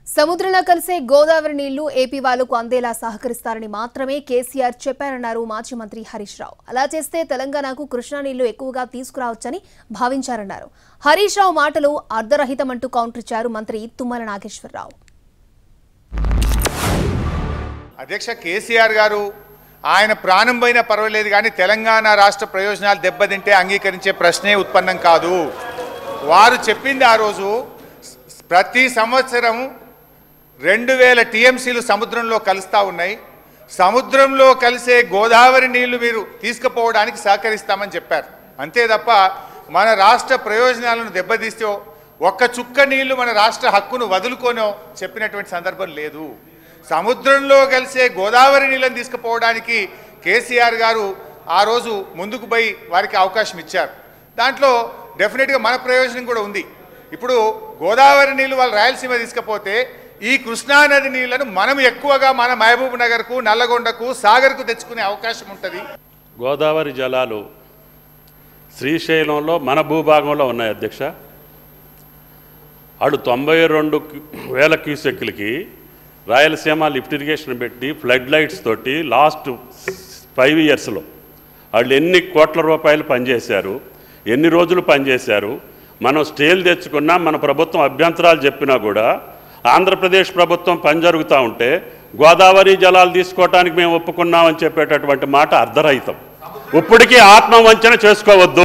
సముద్రంలో కలిసే గోదావరి నీళ్లు ఏపీ వాళ్లకు అందేలా సహకరిస్తారని మాత్రమే కేసీఆర్ చెప్పారన్నారు మాజీ మంత్రి హరీష్ రావు. అలా చేస్తే తెలంగాణకు కృష్ణా నీళ్లు ఎక్కువగా తీసుకురావచ్చని భావించారన్నారు. హరీష్ రావు మాటలు అర్ధరహితమంటూ కౌంటర్ ఇచ్చారు మంత్రి తుమ్మల నాగేశ్వరరావు. అధ్యక్ష కేసీఆర్ గారు ఆయన ప్రాణం పోయినా పర్వాలేదు కానీ తెలంగాణ రాష్ట్ర ప్రయోజనాలు దెబ్బతింటే అంగీకరించే ప్రశ్నే ఉత్పన్నం కాదు. వారు చెప్పింది ఆ రోజు ప్రతి సంవత్సరం 2000 టీఎంసీలు సముద్రంలో కలుస్తూ ఉన్నాయి. సముద్రంలో కలిసే గోదావరి నీళ్లు మీరు తీసుకుపోవడానికి సహకరిస్తామని చెప్పారు. అంతే తప్ప మన రాష్ట్ర ప్రయోజనాలను దెబ్బతీస్తే ఒక్క చుక్క నీళ్లు మన రాష్ట్ర హక్కును వదులుకోనో చెప్పినటువంటి సందర్భం లేదు. సముద్రంలో కలిసే గోదావరి నీళ్ళని తీసుకుపోవడానికి కేసీఆర్ గారు ఆ రోజు ముందుకు పోయి వారికి అవకాశం ఇచ్చారు. దాంట్లో డెఫినెట్గా మన ప్రయోజనం కూడా ఉంది. ఇప్పుడు గోదావరి నీళ్లు వాళ్ళు రాయలసీమ తీసుకపోతే ఈ కృష్ణానది నీళ్లను మనం ఎక్కువగా మన మహబూబ్ నగర్కు, నల్లగొండకు, సాగర్కు తెచ్చుకునే అవకాశం ఉంటుంది. గోదావరి జలాలు శ్రీశైలంలో మన భూభాగంలో ఉన్నాయి అధ్యక్ష. అడు 92,000 క్యూసెక్లకి రాయలసీమ లిఫ్ట్ ఇరిగేషన్ పెట్టి ఫ్లడ్ లైట్స్ తోటి లాస్ట్ 5 ఇయర్స్లో వాళ్ళు ఎన్ని కోట్ల రూపాయలు పనిచేశారు, ఎన్ని రోజులు పనిచేశారు. మనం స్టేలు తెచ్చుకున్నా మన ప్రభుత్వం అభ్యంతరాలు చెప్పినా కూడా ఆంధ్రప్రదేశ్ ప్రభుత్వం పని జరుగుతూ ఉంటే గోదావరి జలాలు తీసుకోవటానికి మేము ఒప్పుకున్నామని చెప్పేటటువంటి మాట అర్ధరహితం. ఇప్పటికీ ఆత్మవంచన చేసుకోవద్దు.